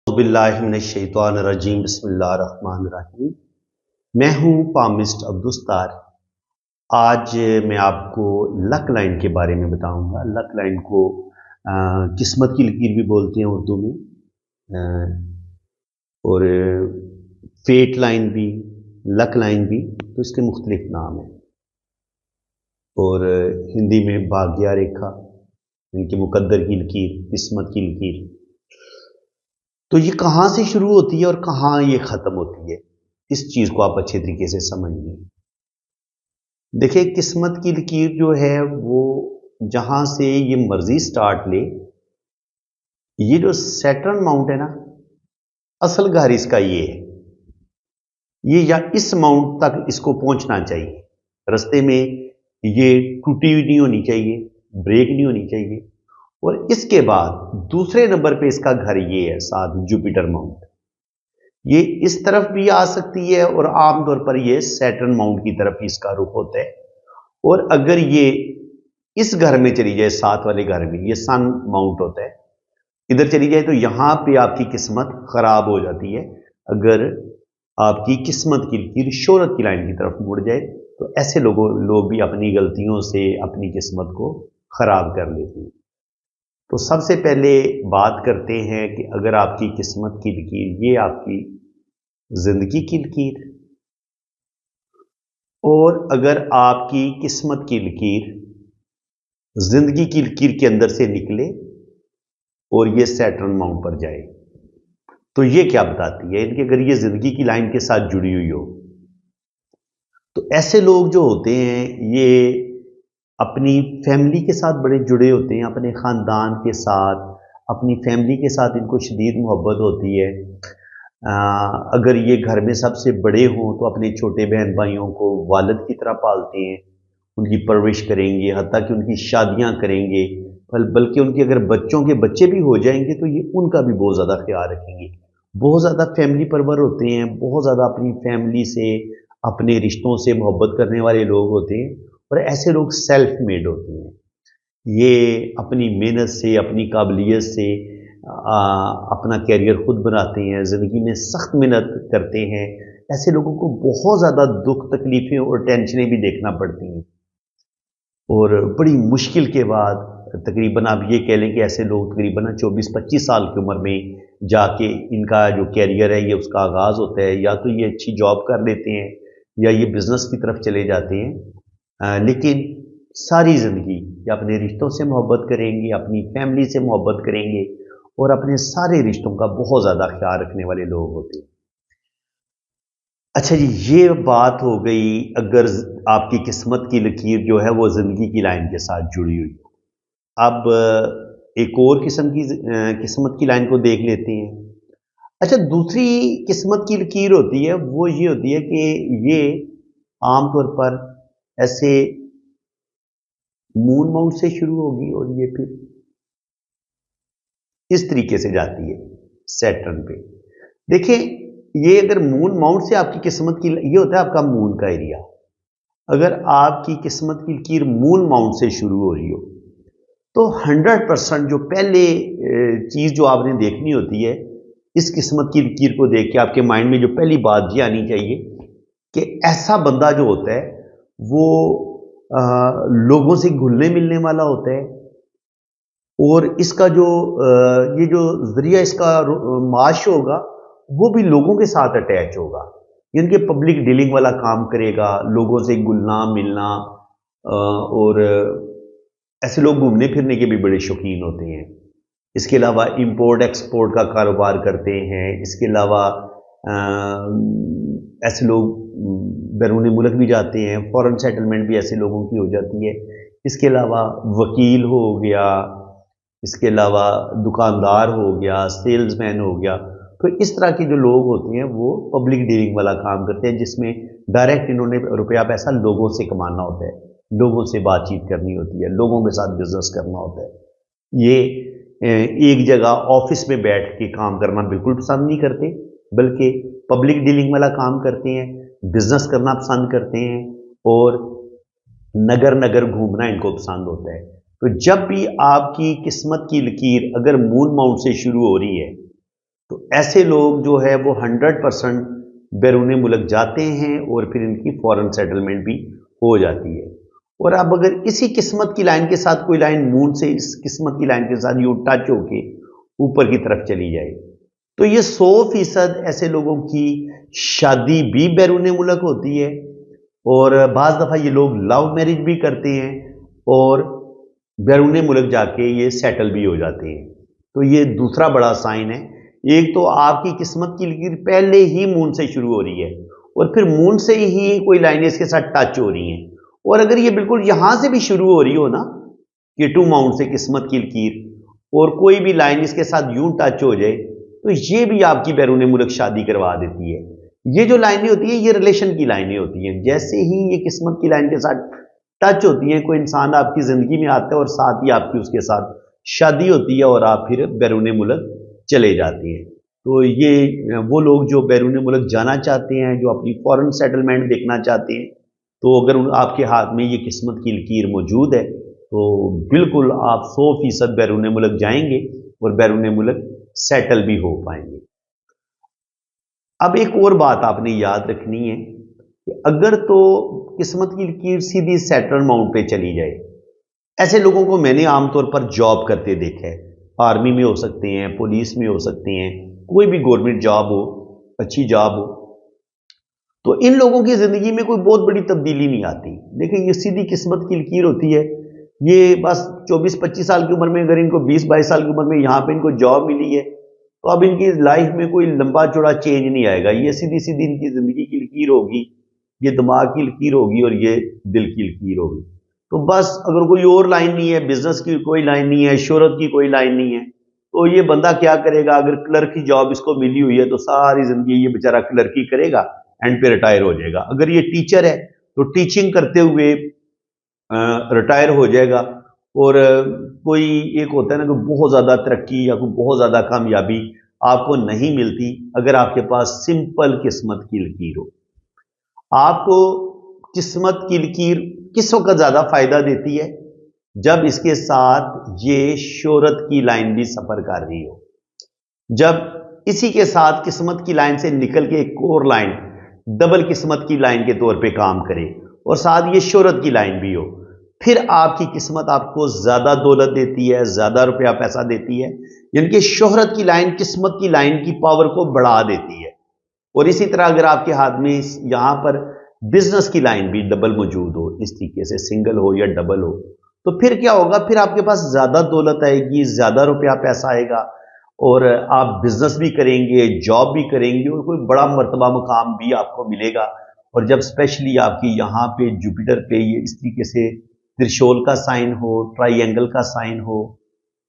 باللہ من الشیطان الرجیم، بسم اللہ الرحمن الرحیم۔ میں ہوں پامسٹ عبدالستار۔ آج میں آپ کو لک لائن کے بارے میں بتاؤں گا۔ لک لائن کو قسمت کی لکیر بھی بولتے ہیں اردو میں، اور فیٹ لائن بھی، لک لائن بھی، تو اس کے مختلف نام ہیں۔ اور ہندی میں بھاگیہ ریکھا، ان کی مقدر کی لکیر، قسمت کی لکیر۔ تو یہ کہاں سے شروع ہوتی ہے اور کہاں یہ ختم ہوتی ہے، اس چیز کو آپ اچھے طریقے سے سمجھ لیں۔ دیکھیں، قسمت کی لکیر جو ہے وہ جہاں سے یہ مرضی سٹارٹ لے، یہ جو سیٹرن ماؤنٹ ہے نا، اصل گھر اس کا یہ ہے، یہ یا اس ماؤنٹ تک اس کو پہنچنا چاہیے۔ رستے میں یہ ٹوٹی ہوئی نہیں ہونی چاہیے، بریک نہیں ہونی چاہیے۔ اور اس کے بعد دوسرے نمبر پہ اس کا گھر یہ ہے، ساتھ جوپیٹر ماؤنٹ۔ یہ اس طرف بھی آ سکتی ہے، اور عام طور پر یہ سیٹرن ماؤنٹ کی طرف اس کا رخ ہوتا ہے۔ اور اگر یہ اس گھر میں چلی جائے، ساتھ والے گھر میں، یہ سن ماؤنٹ ہوتا ہے، ادھر چلی جائے، تو یہاں پہ آپ کی قسمت خراب ہو جاتی ہے۔ اگر آپ کی قسمت کی لکیر شہرت کی لائن کی طرف مڑ جائے، تو ایسے لوگ بھی اپنی غلطیوں سے اپنی قسمت کو خراب کر لیتے ہیں۔ تو سب سے پہلے بات کرتے ہیں کہ اگر آپ کی قسمت کی لکیر، یہ آپ کی زندگی کی لکیر، اور اگر آپ کی قسمت کی لکیر زندگی کی لکیر کے اندر سے نکلے اور یہ سیٹرن ماؤنٹ پر جائے، تو یہ کیا بتاتی ہے کہ اگر یہ زندگی کی لائن کے ساتھ جڑی ہوئی ہو، تو ایسے لوگ جو ہوتے ہیں یہ اپنی فیملی کے ساتھ بڑے جڑے ہوتے ہیں، اپنے خاندان کے ساتھ، اپنی فیملی کے ساتھ ان کو شدید محبت ہوتی ہے۔ اگر یہ گھر میں سب سے بڑے ہوں تو اپنے چھوٹے بہن بھائیوں کو والد کی طرح پالتے ہیں، ان کی پرورش کریں گے، حتیٰ کہ ان کی شادیاں کریں گے، بلکہ ان کے اگر بچوں کے بچے بھی ہو جائیں گے تو یہ ان کا بھی بہت زیادہ خیال رکھیں گے۔ بہت زیادہ فیملی پرور ہوتے ہیں، بہت زیادہ اپنی فیملی سے، اپنے رشتوں سے محبت کرنے والے لوگ ہوتے ہیں، اور ایسے لوگ سیلف میڈ ہوتے ہیں۔ یہ اپنی محنت سے، اپنی قابلیت سے اپنا کیریئر خود بناتے ہیں، زندگی میں سخت محنت کرتے ہیں۔ ایسے لوگوں کو بہت زیادہ دکھ، تکلیفیں اور ٹینشنیں بھی دیکھنا پڑتی ہیں، اور بڑی مشکل کے بعد تقریباً آپ یہ کہہ لیں کہ ایسے لوگ تقریباً 24-25 سال کی عمر میں جا کے ان کا جو کیریئر ہے یہ اس کا آغاز ہوتا ہے، یا تو یہ اچھی جاب کر لیتے ہیں یا یہ بزنس کی طرف چلے جاتے ہیں۔ لیکن ساری زندگی یہ اپنے رشتوں سے محبت کریں گے، اپنی فیملی سے محبت کریں گے، اور اپنے سارے رشتوں کا بہت زیادہ خیال رکھنے والے لوگ ہوتے ہیں۔ اچھا جی، یہ بات ہو گئی اگر آپ کی قسمت کی لکیر جو ہے وہ زندگی کی لائن کے ساتھ جڑی ہوئی ہو۔ اب ایک اور قسم کی قسمت کی لائن کو دیکھ لیتے ہیں۔ اچھا، دوسری قسمت کی لکیر ہوتی ہے، وہ یہ ہوتی ہے کہ یہ عام طور پر ایسے مون ماؤنٹ سے شروع ہوگی، اور یہ پھر اس طریقے سے جاتی ہے سیٹرن پہ۔ دیکھیں، یہ اگر مون ماؤنٹ سے آپ کی قسمت کی، یہ ہوتا ہے آپ کا مون کا ایریا۔ اگر آپ کی قسمت کی لکیر مون ماؤنٹ سے شروع ہو رہی ہو، تو 100% جو پہلے چیز جو آپ نے دیکھنی ہوتی ہے اس قسمت کی لکیر کو دیکھ کے، آپ کے مائنڈ میں جو پہلی بات یہ آنی چاہیے کہ ایسا بندہ جو ہوتا ہے وہ لوگوں سے گھلنے ملنے والا ہوتا ہے، اور اس کا جو یہ جو ذریعہ اس کا معاش ہوگا وہ بھی لوگوں کے ساتھ اٹیچ ہوگا، یعنی کہ پبلک ڈیلنگ والا کام کرے گا، لوگوں سے گھلنا ملنا، اور ایسے لوگ گھومنے پھرنے کے بھی بڑے شوقین ہوتے ہیں۔ اس کے علاوہ امپورٹ ایکسپورٹ کا کاروبار کرتے ہیں۔ اس کے علاوہ ایسے لوگ بیرون ملک بھی جاتے ہیں، فورن سیٹلمنٹ بھی ایسے لوگوں کی ہو جاتی ہے۔ اس کے علاوہ وکیل ہو گیا، اس کے علاوہ دکاندار ہو گیا، سیلز مین ہو گیا۔ تو اس طرح کے جو لوگ ہوتے ہیں وہ پبلک ڈیلنگ والا کام کرتے ہیں، جس میں ڈائریکٹ انہوں نے روپیہ پیسہ لوگوں سے کمانا ہوتا ہے، لوگوں سے بات چیت کرنی ہوتی ہے، لوگوں کے ساتھ بزنس کرنا ہوتا ہے۔ یہ ایک جگہ آفس میں بیٹھ کے کام کرنا بالکل پسند نہیں کرتے، بلکہ پبلک ڈیلنگ والا کام کرتے ہیں، بزنس کرنا پسند کرتے ہیں، और नगर नगर घूमना इनको पसंद होता है। तो जब भी आपकी किस्मत की लकीर अगर मून माउंट से शुरू हो रही है तो ऐसे लोग जो है वो 100% बैरून मुल्क जाते हैं और फिर इनकी फॉरेन सेटलमेंट भी हो जाती है। और अब अगर इसी किस्मत की लाइन के साथ कोई लाइन मून से इस किस्मत की लाइन के साथ यूं टच होके ऊपर की तरफ चली जाए तो ये 100% ऐसे लोगों की शादी भी बैरून मुल्क होती है, और बाज़ दफ़ा ये लोग लव मैरिज भी करते हैं और बैरून मुल्क जाके ये सेटल भी हो जाते हैं। तो ये दूसरा बड़ा साइन है। एक तो आपकी किस्मत की लकीर पहले ही मून से शुरू हो रही है और फिर मून से ही कोई लाइनें इसके साथ टच हो रही हैं, और अगर ये बिल्कुल यहां से भी शुरू हो रही हो ना K2 माउंट से किस्मत की लकीर और कोई भी लाइन इसके साथ यूं टच हो जाए तो ये भी आपकी बैरून मुल्क शादी करवा देती है। ये जो लाइनें होती हैं ये रिलेशन की लाइनें होती हैं। जैसे ही ये किस्मत की लाइन के साथ टच होती है, कोई इंसान आपकी जिंदगी में आता है और साथ ही आपकी उसके साथ शादी होती है और आप फिर बैरून मुल्क चले जाते हैं। तो ये वो लोग जो बैरून मुल्क जाना चाहते हैं, जो अपनी फॉरेन सेटलमेंट देखना चाहते हैं, तो अगर आपके हाथ में ये किस्मत की लकीर मौजूद है तो बिल्कुल आप 100% बैरून मुल्क जाएंगे और बैरून मुल्क सेटल भी हो पाएंगे। अब एक और बात आपने याद रखनी है कि अगर तो किस्मत की लकीर सीधी सैटर्न माउंट पे चली जाए, ऐसे लोगों को मैंने आमतौर पर जॉब करते देखा है। आर्मी में हो सकते हैं, पुलिस में हो सकते हैं, कोई भी गवर्नमेंट जॉब हो, अच्छी जॉब हो, तो इन लोगों की जिंदगी में कोई बहुत बड़ी तब्दीली नहीं आती। देखिए ये सीधी किस्मत की लकीर होती है। ये बस 24-25 साल की उम्र में अगर इनको 20-22 साल की उम्र में यहाँ पे इनको जॉब मिली है तो अब इनकी लाइफ में कोई लंबा चौड़ा चेंज नहीं आएगा। ये सीधी सीधी इनकी जिंदगी की लकीर होगी, ये दिमाग की लकीर होगी और ये दिल की लकीर होगी। तो बस अगर कोई और लाइन नहीं है, बिजनेस की कोई लाइन नहीं है, शोहरत की कोई लाइन नहीं है, तो ये बंदा क्या करेगा? अगर क्लर्क की जॉब इसको मिली हुई है तो सारी जिंदगी ये बेचारा क्लर्की करेगा, एंड पे रिटायर हो जाएगा। अगर ये टीचर है तो टीचिंग करते हुए रिटायर हो जाएगा। और कोई एक होता है ना कि बहुत ज़्यादा तरक्की या कोई बहुत ज़्यादा कामयाबी आपको नहीं मिलती अगर आपके पास सिंपल किस्मत की लकीर हो। आपको किस्मत की लकीर किस वक्त ज़्यादा फायदा देती है? जब इसके साथ ये शोहरत की लाइन भी सफ़र कर रही हो, जब इसी के साथ किस्मत की लाइन से निकल के एक और लाइन डबल किस्मत की लाइन के तौर पे काम करे और साथ ये शोहरत की लाइन भी हो, फिर आपकी किस्मत आपको ज्यादा दौलत देती है, ज्यादा रुपया पैसा देती है। यानी कि शोहरत की लाइन किस्मत की लाइन की पावर को बढ़ा देती है। और इसी तरह अगर आपके हाथ में यहां पर बिजनेस की लाइन भी डबल मौजूद हो, इस तरीके से सिंगल हो या डबल हो, तो फिर क्या होगा? फिर आपके पास ज्यादा दौलत आएगी, ज्यादा रुपया पैसा आएगा और आप बिजनेस भी करेंगे, जॉब भी करेंगे और कोई बड़ा मर्तबा मुकाम भी आपको मिलेगा। और जब स्पेशली आपकी यहाँ पे जुपिटर पे ये इस तरीके से त्रिशूल का साइन हो, ट्राइंगल का साइन हो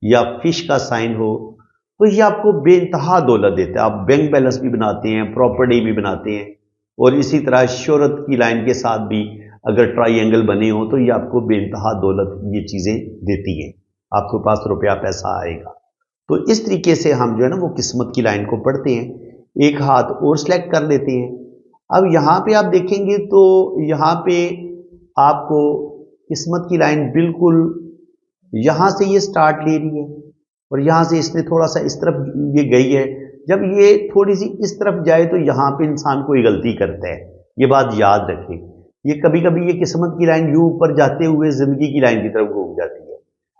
या फिश का साइन हो, तो ये आपको बेइंतहा दौलत देता है। आप बैंक बैलेंस भी बनाते हैं, प्रॉपर्टी भी बनाते हैं, और इसी तरह शोहरत की लाइन के साथ भी अगर ट्राइंगल बने हो तो ये आपको बेइंतहा दौलत ये चीज़ें देती हैं, आपके पास रुपया पैसा आएगा। तो इस तरीके से हम जो है ना वो किस्मत की लाइन को पढ़ते हैं। एक हाथ और सिलेक्ट कर लेते हैं। अब यहाँ पे आप देखेंगे तो यहाँ पे आपको किस्मत की लाइन बिल्कुल यहाँ से ये स्टार्ट ले रही है और यहाँ से इसने थोड़ा सा इस तरफ ये गई है। जब ये थोड़ी सी इस तरफ जाए तो यहाँ पे इंसान कोई गलती करता है, ये बात याद रखें। ये कभी कभी ये किस्मत की लाइन यूं ऊपर जाते हुए जिंदगी की लाइन की तरफ घूम जाती है।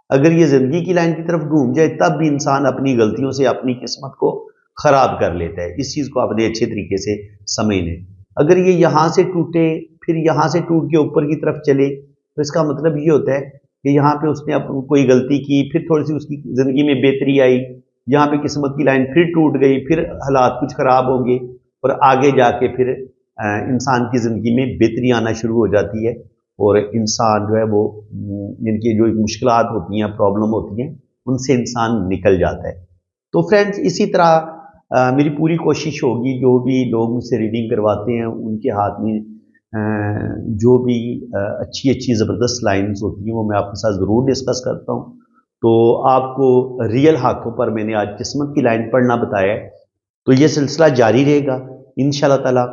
अगर ये जिंदगी की लाइन की तरफ घूम जाए तब भी इंसान अपनी गलतियों से अपनी किस्मत को खराब कर लेता है। इस चीज को आपने अच्छे तरीके से समझ लें। अगर ये यहाँ से टूटे फिर यहाँ से टूट के ऊपर की तरफ चले तो इसका मतलब ये होता है कि यहाँ पे उसने कोई गलती की, फिर थोड़ी सी उसकी जिंदगी में बेहतरी आई, यहाँ पे किस्मत की लाइन फिर टूट गई, फिर हालात कुछ खराब होंगे और आगे जाके फिर इंसान की जिंदगी में बेहतरी आना शुरू हो जाती है और इंसान जो है वो इनकी जो मुश्किलात होती हैं, प्रॉब्लम होती हैं, उनसे इंसान निकल जाता है। तो फ्रेंड्स इसी तरह मेरी पूरी कोशिश होगी जो भी लोग मुझसे रीडिंग करवाते हैं उनके हाथ में जो भी अच्छी अच्छी ज़बरदस्त लाइंस होती हैं वो मैं आपके साथ ज़रूर डिस्कस करता हूँ। तो आपको रियल हाथों पर मैंने आज किस्मत की लाइन पढ़ना बताया है, तो ये सिलसिला जारी रहेगा इंशाल्लाह ताला,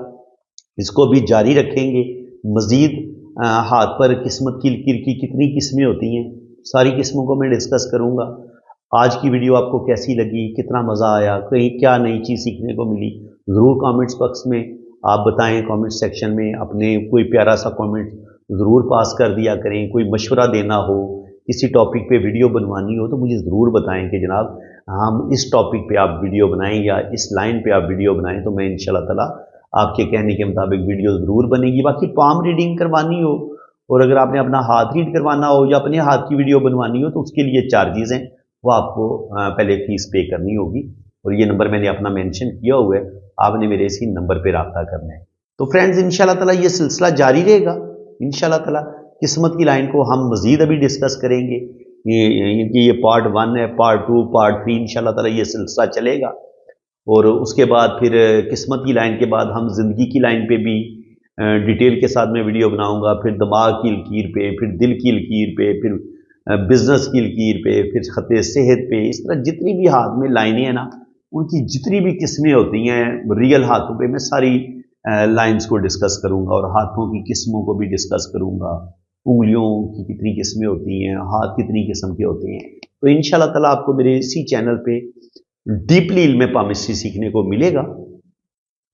इसको भी जारी रखेंगे। मज़ीद हाथ पर किस्मत की लकीर की कितनी किस्में होती हैं, सारी किस्मों को मैं डिस्कस करूँगा। आज की वीडियो आपको कैसी लगी, कितना मज़ा आया, कहीं क्या नई चीज़ सीखने को मिली, ज़रूर कमेंट्स बॉक्स में आप बताएं। कमेंट सेक्शन में अपने कोई प्यारा सा कमेंट ज़रूर पास कर दिया करें। कोई मशवरा देना हो, किसी टॉपिक पे वीडियो बनवानी हो, तो मुझे ज़रूर बताएं कि जनाब हम इस टॉपिक पे आप वीडियो बनाएं या इस लाइन पे आप वीडियो बनाएं, तो मैं इंशाल्लाह ताला आपके कहने के मुताबिक वीडियो ज़रूर बनेगी। बाकी पाम रीडिंग करवानी हो और अगर आपने अपना हाथ रीड करवाना हो या अपने हाथ की वीडियो बनवानी हो, तो उसके लिए चार्जेस हैं, वो आपको पहले फीस पे करनी होगी। और ये नंबर मैंने अपना मेंशन किया हुआ है, आपने मेरे इसी नंबर पे रब्ता करना है। तो फ्रेंड्स इंशाल्लाह ताला ये सिलसिला जारी रहेगा। इंशाल्लाह ताला किस्मत की लाइन को हम मज़ीद अभी डिस्कस करेंगे। ये पार्ट 1 है, पार्ट 2, पार्ट 3 इंशाल्लाह ताला ये सिलसिला चलेगा। और उसके बाद फिर किस्मत की लाइन के बाद हम ज़िंदगी की लाइन पे भी डिटेल के साथ में वीडियो बनाऊंगा। फिर दिमाग की लकीर पे, फिर दिल की लकीर पे, फिर बिजनेस की लकीर पे, फिर खत सेहत पे, इस तरह जितनी भी हाथ में लाइनें हैं ना, उनकी जितनी भी किस्में होती हैं रियल हाथों पे, मैं सारी लाइंस को डिस्कस करूंगा और हाथों की किस्मों को भी डिस्कस करूंगा। उंगलियों की कितनी किस्में होती हैं, हाथ कितनी किस्म के होते हैं। तो इंशाल्लाह ताला आपको मेरे इसी चैनल पे डीपली इल्म पामिस्ट्री सीखने को मिलेगा।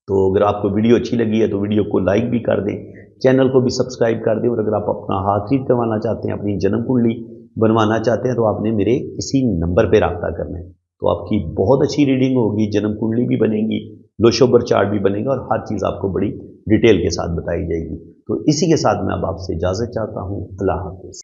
तो अगर आपको वीडियो अच्छी लगी है तो वीडियो को लाइक भी कर दें, चैनल को भी सब्सक्राइब कर दें। और अगर आप अपना हाथ रीड करवाना चाहते हैं, अपनी जन्म कुंडली बनवाना चाहते हैं, तो आपने मेरे इसी नंबर पर रब्ता करना है। तो आपकी बहुत अच्छी रीडिंग होगी, जन्म कुंडली भी बनेगी, लोशोबर चार्ट भी बनेगा और हर चीज़ आपको बड़ी डिटेल के साथ बताई जाएगी। तो इसी के साथ मैं अब आपसे इजाज़त चाहता हूँ। अल्लाह हाफ़िज़।